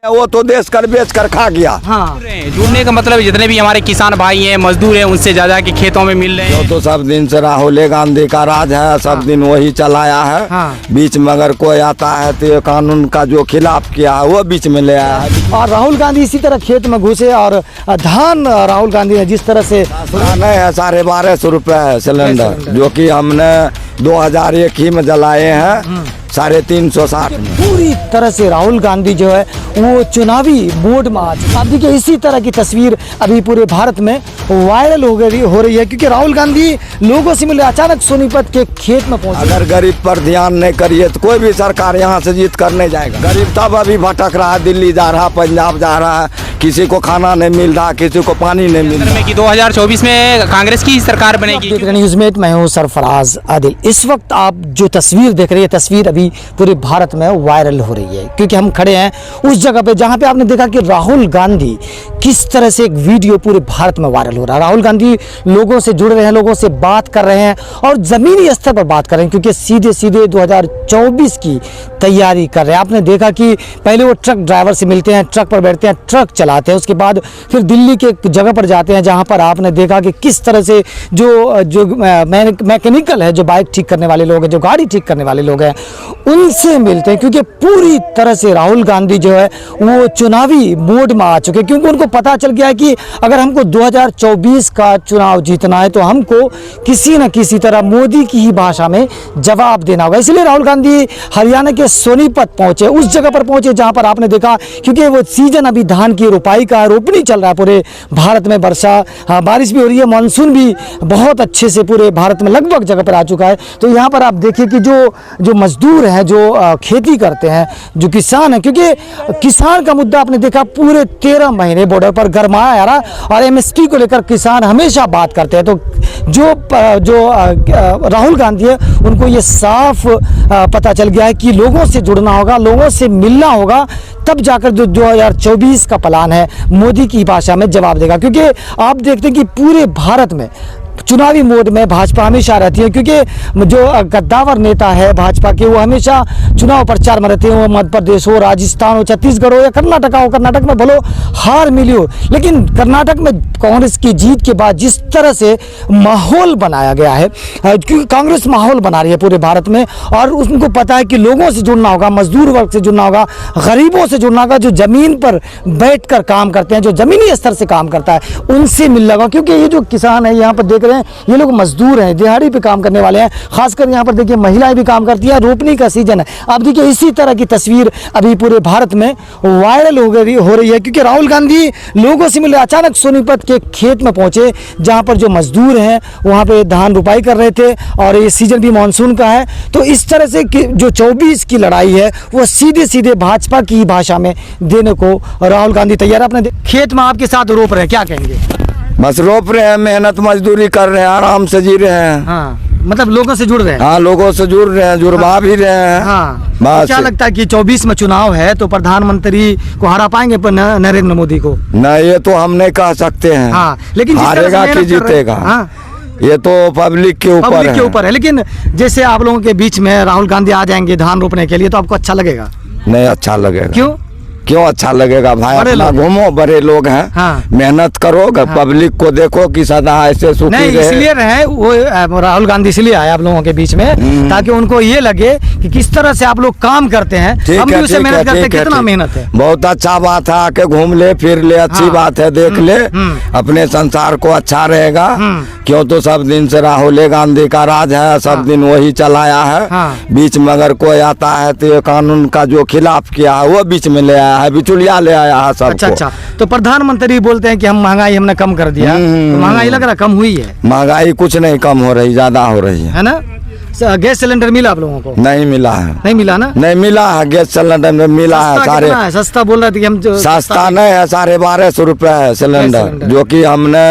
वो तो देश कर बेच कर खा गया। हाँ, जुड़ने का मतलब जितने भी हमारे किसान भाई हैं, मजदूर हैं, उनसे ज्यादा के खेतों में मिल रहे हैं। तो सब दिन से राहुल गांधी का राज है, सब दिन वही चलाया है। हाँ। बीच में अगर कोई आता है तो ये कानून का जो खिलाफ किया है वो बीच में ले आया है। और राहुल गांधी इसी तरह खेत में घुसे और धान राहुल गांधी ने जिस तरह से नहीं है 1250 रुपये है सिलेंडर, जो कि हमने 2001 ही में जलाए हैं 350 में। पूरी तरह से राहुल गांधी जो है वो चुनावी मोड में आ चुके। आप देखिए इसी तरह की तस्वीर अभी पूरे भारत में वायरल हो रही है, क्योंकि राहुल गांधी लोगों से मिले, अचानक सोनीपत के खेत में पहुंचे। अगर गरीब पर ध्यान नहीं करिए तो कोई भी सरकार यहाँ से जीत कर नहीं जाएगा। गरीब तब अभी भटक रहा है, दिल्ली जा रहा, पंजाब जा रहा है, किसी को खाना नहीं मिल रहा, किसी को पानी नहीं मिल रहा। कि 2024 में कांग्रेस की सरकार बनेगी। देख रहे हैं न्यूज़मेट, मैं हूँ सरफराज आदिल। इस वक्त आप जो तस्वीर देख रहे हैं, तस्वीर अभी पूरे भारत में वायरल हो रही है, क्योंकि हम खड़े हैं उस जगह पे जहाँ पे आपने देखा कि राहुल गांधी किस तरह से एक वीडियो पूरे भारत में वायरल हो रहा है। राहुल गांधी लोगों से जुड़ रहे हैं, लोगों से बात कर रहे हैं और ज़मीनी स्तर पर बात कर रहे हैं, क्योंकि सीधे सीधे 2024 की तैयारी कर रहे हैं। आपने देखा कि पहले वो ट्रक ड्राइवर से मिलते हैं, ट्रक पर बैठते हैं, ट्रक चलाते हैं, उसके बाद फिर दिल्ली के एक जगह पर जाते हैं जहाँ पर आपने देखा कि किस तरह से जो मैकेनिकल है, जो बाइक ठीक करने वाले लोग हैं, जो गाड़ी ठीक करने वाले लोग हैं, उनसे मिलते हैं, क्योंकि पूरी तरह से राहुल गांधी जो है वो चुनावी मोड में आ चुके हैं। क्योंकि उनको पता चल गया है कि अगर हमको 2024 का चुनाव जीतना है तो हमको किसी न किसी तरह मोदी की ही भाषा में जवाब देना होगा। इसलिए राहुल गांधी हरियाणा के सोनीपत पहुंचे, उस जगह पर पहुंचे जहां पर आपने देखा, क्योंकि वो सीजन अभी धान की रोपाई का, रोपनी चल रहा है पूरे भारत में, बारिश भी हो रही है, मानसून भी बहुत अच्छे से पूरे भारत में लगभग जगह पर आ चुका है। तो यहाँ पर आप देखिए कि जो मजदूर हैं, जो खेती करते हैं, जो किसान हैं, क्योंकि किसान का मुद्दा आपने देखा पूरे 13 महीने बॉर्डर पर गरमाया आ रहा और एमएसपी को लेकर किसान हमेशा बात करते हैं। तो जो राहुल गांधी है उनको ये साफ पता चल गया है कि लोगों से जुड़ना होगा, लोगों से मिलना होगा, तब जाकर जो 2024 का प्लान है मोदी की भाषा में जवाब देगा। क्योंकि आप देखते हैं कि पूरे भारत में चुनावी मोड में भाजपा हमेशा रहती है, क्योंकि जो गद्दावर नेता है भाजपा के, वो हमेशा चुनाव प्रचार में रहते हैं। वो मध्य प्रदेश हो, राजस्थान हो, छत्तीसगढ़ हो या कर्नाटक हो, कर्नाटक में भलो हार मिली हो, लेकिन कर्नाटक में कांग्रेस की जीत के बाद जिस तरह से माहौल बनाया गया है, क्योंकि कांग्रेस माहौल बना रही है पूरे भारत में, और उनको पता है कि लोगों से जुड़ना होगा, मजदूर वर्ग से जुड़ना होगा, गरीबों से जुड़ना होगा, जो ज़मीन पर बैठ कर काम करते हैं, जो ज़मीनी स्तर से काम करता है, उनसे मिलना होगा। क्योंकि ये जो किसान है यहाँ पर देख रहे हैं, ये लोग मजदूर हैं, दिहाड़ी पे काम करने वाले हैं, खासकर यहाँ पर देखिए महिलाएं भी काम करती हैं, रोपनी का सीजन है। आप देखिए इसी तरह की तस्वीर अभी पूरे भारत में वायरल हो रही है, क्योंकि राहुल गांधी लोगों से मिले, अचानक सोनीपत के खेत में पहुंचे जहां पर जो मजदूर हैं वहां पे धान रुपाई कर रहे थे, और ये सीजन भी मानसून का है। तो इस तरह से जो 24 की लड़ाई है वो सीधे सीधे भाजपा की भाषा में देने को राहुल गांधी तैयार है। अपने खेत में आपके साथ रोप रहे हैं, क्या कहेंगे? बस रोप रहे हैं, मेहनत मजदूरी कर रहे हैं, आराम से जी रहे हैं। हाँ, मतलब लोगों से जुड़ रहे हैं। हाँ, लोगों से जुड़ रहे हैं, जुड़वा भी रहे हैं। हाँ, बस। क्या लगता है कि 24 में चुनाव है तो प्रधानमंत्री को हरा पाएंगे नरेंद्र मोदी को? नहीं, ये तो हम नहीं कह सकते हैं। हाँ, लेकिन हारेगा कि जीतेगा, हाँ, ये तो पब्लिक के ऊपर है। लेकिन जैसे आप लोगों के बीच में राहुल गांधी आ जाएंगे धान रोपने के लिए, तो आपको अच्छा लगेगा? नहीं अच्छा लगेगा। क्यों अच्छा लगेगा भाई? अपना घूमो, बड़े लोग हैं। हाँ। मेहनत करो, पब्लिक को देखो कि सदा ऐसे सुखी नहीं, इसलिए रहे वो राहुल गांधी इसलिए आए आप लोगों के बीच में, ताकि उनको ये लगे कि किस तरह से आप लोग काम करते हैं, हम भी उसे मेहनत करते हैं, कितना मेहनत है। बहुत अच्छा बात है, आके घूम ले फिर ले, अच्छी बात है, देख ले, अपने संसार को अच्छा रहेगा। क्यों तो सब दिन से राहुल गांधी का राज है, सब दिन वही चलाया है। बीच में अगर कोई आता है तो ये कानून का जो खिलाफ किया है वो बीच में ले आया है, बिचौलिया ले आया है सबको। अच्छा, तो प्रधानमंत्री बोलते हैं कि हम महंगाई हमने कम कर दिया, तो महंगाई लग रहा कम हुई है? महंगाई कुछ नहीं कम हो रही, ज्यादा हो रही है ना? गैस सिलेंडर मिला आप लोगों को? नहीं मिला है। नहीं मिला ना? नहीं मिला है, गैस सिलेंडर में मिला है। सारे सस्ता बोल रहे थे कि हम सस्ता नहीं है, 1250 रुपये है सिलेंडर, जो कि हमने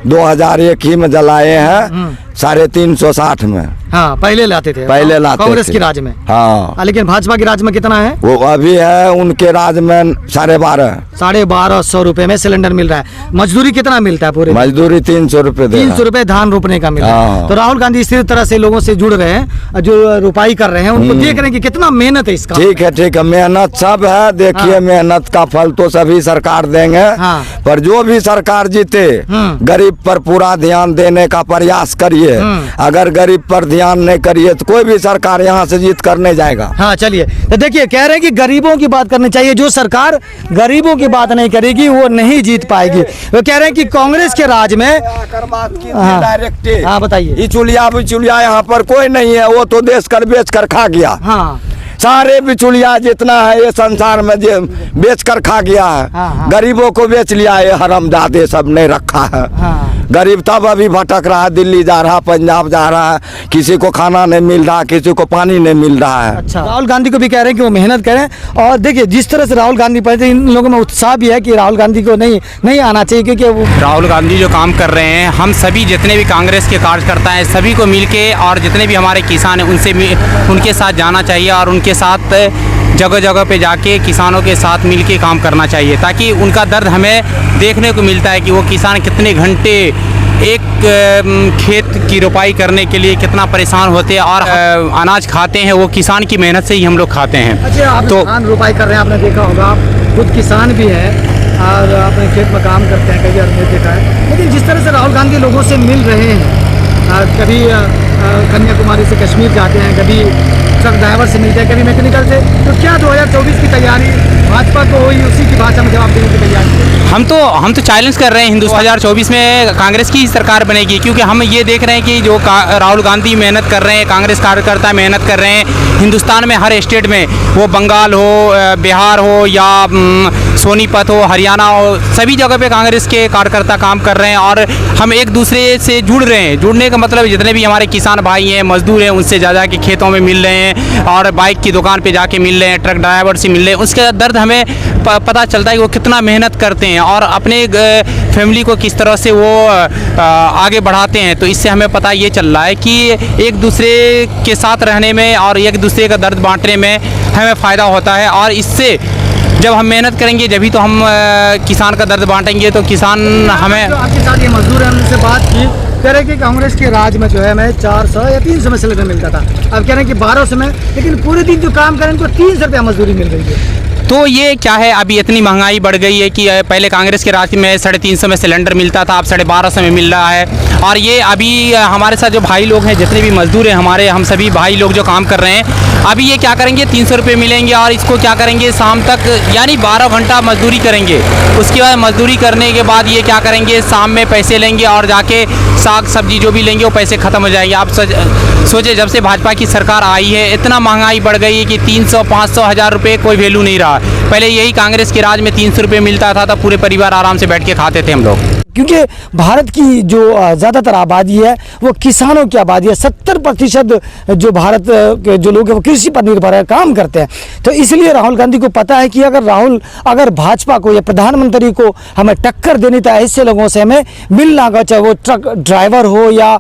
2001 ही में जलाए हैं 350 में। हाँ, पहले लाते थे, पहले लाते कांग्रेस थे। की राज में। हाँ, लेकिन भाजपा की राज में कितना है? वो अभी है उनके राज में 12.5। 1250 रुपए में सिलेंडर मिल रहा है। मजदूरी कितना मिलता है पूरे? मजदूरी 300 रुपए दे 300 रुपए धान रोपने का मिल रहा है। हाँ। तो राहुल गांधी इसी तरह से लोगों से जुड़ रहे हैं, जो रुपाई कर रहे हैं, उनको देख रहे हैं कि कितना मेहनत है इसका। ठीक है, मेहनत सब है। देखिए, हाँ। मेहनत का फल तो सभी सरकार देंगे। हाँ। पर जो भी सरकार जीते, गरीब पर पूरा ध्यान देने का प्रयास करिए। अगर गरीब पर ध्यान नहीं करिए तो कोई भी सरकार यहाँ से जीत कर नहीं जाएगा। हाँ, चलिए, तो देखिए, कह रहे हैं कि गरीबों की बात करनी चाहिए। जो सरकार गरीबों की बात नहीं करेगी वो नहीं जीत पाएगी। वो कह रहे हैं कि कांग्रेस के राज में हाँ। डायरेक्ट हाँ, बताइए। बिचुलिया यहाँ पर कोई नहीं है, वो तो देश कर बेच कर खा गया। हाँ, सारे बिचुलिया जितना है ये संसार में बेच कर खा गया है। हाँ। गरीबों को बेच लिया, ये हरामजादे सब ने रखा है। हाँ। गरीब तब अभी भटक रहा है, दिल्ली जा रहा, पंजाब जा रहा है, किसी को खाना नहीं मिल रहा, किसी को पानी नहीं मिल रहा है। अच्छा, राहुल गांधी को भी कह रहे हैं कि वो मेहनत करें। और देखिए, जिस तरह से राहुल गांधी पढ़ते, इन लोगों में उत्साह भी है कि राहुल गांधी को नहीं आना चाहिए, क्योंकि वो राहुल गांधी जो काम कर रहे हैं, हम सभी जितने भी कांग्रेस के कार्यकर्ता हैं सभी को मिलके, और जितने भी हमारे किसान हैं उनके साथ जाना चाहिए और उनके साथ जगह जगह पे जाके किसानों के साथ मिलके काम करना चाहिए, ताकि उनका दर्द हमें देखने को मिलता है कि वो किसान कितने घंटे एक खेत की रोपाई करने के लिए कितना परेशान होते हैं और अनाज खाते हैं, वो किसान की मेहनत से ही हम लोग खाते हैं। अच्छा, आप तो धान रोपाई कर रहे हैं, आपने देखा होगा, आप खुद किसान भी हैं और अपने खेत में काम करते हैं, कई बार देखा है। लेकिन जिस तरह से राहुल गांधी लोगों से मिल रहे हैं, कभी कन्याकुमारी से कश्मीर जाते हैं, कभी ट्रक ड्राइवर से मिलते हैं, कभी मैकेनिकल से, तो क्या 2024 की तैयारी भाजपा को हुई उसी की भाषा में जवाब देने की तैयारी? हम तो चैलेंज कर रहे हैं, हिंदुस्तान 2024 में कांग्रेस की ही सरकार बनेगी, क्योंकि हम ये देख रहे हैं कि जो राहुल गांधी मेहनत कर रहे हैं, कांग्रेस कार्यकर्ता मेहनत कर रहे हैं हिंदुस्तान में हर स्टेट में, वो बंगाल हो, बिहार हो या सोनीपत हो, हरियाणा हो, सभी जगह पे कांग्रेस के कार्यकर्ता काम कर रहे हैं और हम एक दूसरे से जुड़ रहे हैं। जुड़ने का मतलब जितने भी हमारे किसान भाई हैं, मजदूर हैं, उनसे ज़्यादा के खेतों में मिल रहे हैं और बाइक की दुकान पे जाके मिल रहे हैं, ट्रक ड्राइवर से मिल रहे हैं, उसका दर्द हमें पता चलता है कि वो कितना मेहनत करते हैं और अपने फैमिली को किस तरह से वो आगे बढ़ाते हैं। तो इससे हमें पता ये चल रहा है कि एक दूसरे के साथ रहने में और एक दूसरे का दर्द बांटने में हमें फ़ायदा होता है, और इससे जब हम मेहनत करेंगे जभी तो हम किसान का दर्द बांटेंगे, तो किसान हमें। जो आपके साथ ये मजदूर हैं, उनसे बात की, कह रहे कि कांग्रेस के राज में जो है हमें 400 या 300 में सिलेंडर मिलता था, अब कह रहे हैं कि 1200 में, लेकिन पूरे दिन जो काम करें उनको 300 रुपया मजदूरी मिल रही है। तो ये क्या है, अभी इतनी महंगाई बढ़ गई है कि पहले कांग्रेस के राज में 350 में सिलेंडर मिलता था, अब 1250 में मिल रहा है। और ये अभी हमारे साथ जो भाई लोग हैं, जितने भी मजदूर हैं हमारे, हम सभी भाई लोग जो काम कर रहे हैं, अभी ये क्या करेंगे, 300 रुपये मिलेंगे और इसको क्या करेंगे, शाम तक यानी 12 घंटा मजदूरी करेंगे। उसके बाद मजदूरी करने के बाद ये क्या करेंगे, शाम में पैसे लेंगे और जाके साग सब्जी जो भी लेंगे वो पैसे ख़त्म हो जाएंगे। आप सोचे, जब से भाजपा की सरकार आई है इतना महंगाई बढ़ गई है कि 300, 500, 1000 रुपये कोई वैल्यू नहीं रहा। पहले यही कांग्रेस के राज में 300 रुपये मिलता था, तब पूरे परिवार आराम से बैठ के खाते थे हम लोग। क्योंकि भारत की जो ज़्यादातर आबादी है वो किसानों की आबादी है। 70% जो भारत के जो लोग हैं वो कृषि पर निर्भर है, काम करते हैं। तो इसलिए राहुल गांधी को पता है कि अगर भाजपा को या प्रधानमंत्री को हमें टक्कर देनी तो ऐसे लोगों से हमें मिलना होगा, चाहे वो ट्रक ड्राइवर हो या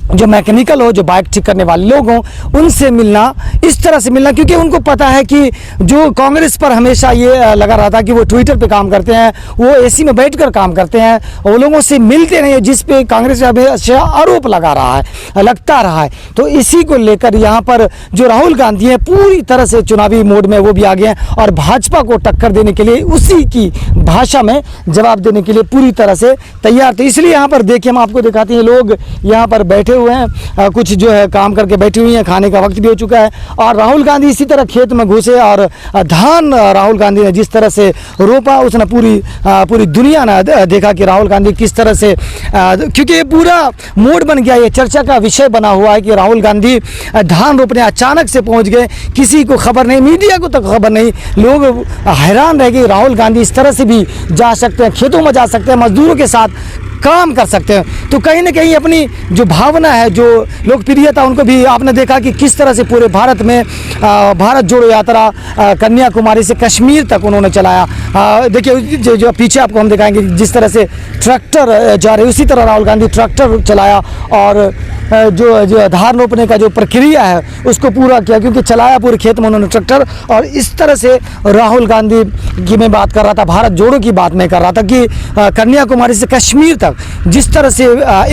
जो मैकेनिकल हो, जो बाइक ठीक करने वाले लोग हों, उनसे मिलना, इस तरह से मिलना, क्योंकि उनको पता है कि जो कांग्रेस पर हमेशा ये लगा रहा था कि वो ट्विटर पे काम करते हैं, वो एसी में बैठकर काम करते हैं, वो लोगों से मिलते नहीं है, जिस पे कांग्रेस हमेशा आरोप लगता रहा है। तो इसी को लेकर यहाँ पर जो राहुल गांधी है पूरी तरह से चुनावी मोड में वो भी आ गए हैं और भाजपा को टक्कर देने के लिए उसी की भाषा में जवाब देने के लिए पूरी तरह से तैयार थे। इसलिए यहाँ पर देखिए, हम आपको दिखाते हैं, लोग यहाँ पर बैठे हुए हैं, कुछ जो है काम करके बैठी हुई हैं, खाने का वक्त भी हो चुका है और राहुल गांधी इसी तरह खेत में घुसे और धान राहुल गांधी ने जिस तरह से रोपा, उसने पूरी दुनिया ने देखा कि राहुल गांधी किस तरह से, क्योंकि ये पूरा मोड बन गया, ये चर्चा का विषय बना हुआ है कि राहुल गांधी धान रोपने अचानक से पहुंच गए, किसी को खबर नहीं, मीडिया को तो खबर नहीं, लोग हैरान रह गए राहुल गांधी इस तरह से भी जा सकते हैं, खेतों में जा सकते हैं, मजदूरों के साथ काम कर सकते हैं। तो कहीं ना कहीं अपनी जो भावना है, जो लोकप्रियता, उनको भी आपने देखा कि किस तरह से पूरे भारत में भारत जोड़ो यात्रा कन्याकुमारी से कश्मीर तक उन्होंने चलाया। देखिए जो पीछे आपको हम दिखाएंगे, जिस तरह से ट्रैक्टर जा रहे, उसी तरह राहुल गांधी ट्रैक्टर चलाया और जो धान रोपने का जो प्रक्रिया है उसको पूरा किया, क्योंकि चलाया पूरे खेत में उन्होंने ट्रैक्टर। और इस तरह से राहुल गांधी की मैं बात कर रहा था, भारत जोड़ो की बात मैं कर रहा था कि कन्याकुमारी से कश्मीर तक जिस तरह से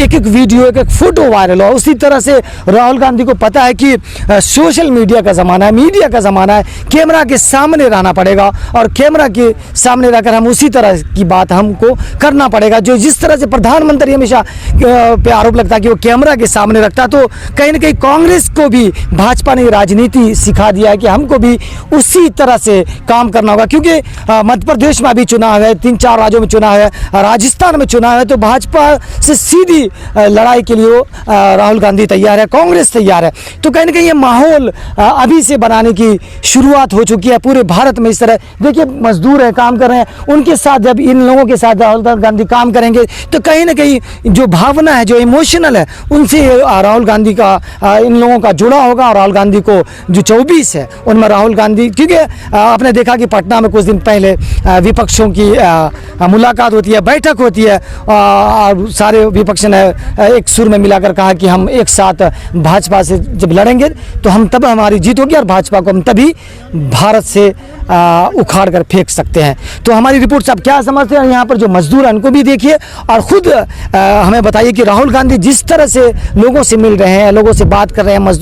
एक एक वीडियो, एक एक फोटो वायरल हो, उसी तरह से राहुल गांधी को पता है कि सोशल मीडिया का ज़माना है, मीडिया का ज़माना है, कैमरा के सामने रहना पड़ेगा और कैमरा के सामने रहकर हम उसी तरह की बात हमको करना पड़ेगा। जो जिस तरह से प्रधानमंत्री हमेशा पे आरोप लगता है कि वो कैमरा के सामने रखता, तो कहीं ना कहीं कांग्रेस को भी भाजपा ने राजनीति सिखा दिया है कि हमको भी उसी तरह से काम करना होगा। क्योंकि मध्य प्रदेश में अभी चुनाव है, 3-4 राज्यों में चुनाव है, राजस्थान में चुनाव है, तो भाजपा से सीधी लड़ाई के लिए राहुल गांधी तैयार है, कांग्रेस तैयार है। तो कहीं ना कहीं ये माहौल अभी से बनाने की शुरुआत हो चुकी है पूरे भारत में। इस तरह देखिए मजदूर है, काम कर रहे हैं, उनके साथ जब इन लोगों के साथ राहुल गांधी काम करेंगे तो कहीं ना कहीं जो भावना है, जो इमोशनल है, उनसे राहुल गांधी का इन लोगों का जुड़ा होगा। और राहुल गांधी को जो 24 है उनमें राहुल गांधी, क्योंकि आपने देखा कि पटना में कुछ दिन पहले विपक्षों की मुलाकात होती है, बैठक होती है और सारे विपक्ष ने एक सुर में मिलाकर कहा कि हम एक साथ भाजपा से जब लड़ेंगे तो हम तब हमारी जीत होगी और भाजपा को हम तभी भारत से उखाड़ कर फेंक सकते हैं। तो हमारी रिपोर्ट से आप क्या समझते हैं, यहाँ पर जो मजदूर हैं उनको भी देखिए और ख़ुद हमें बताइए कि राहुल गांधी जिस तरह से लोगों से मिल रहे हैं, लोगों से बात कर रहे हैं, मजदूर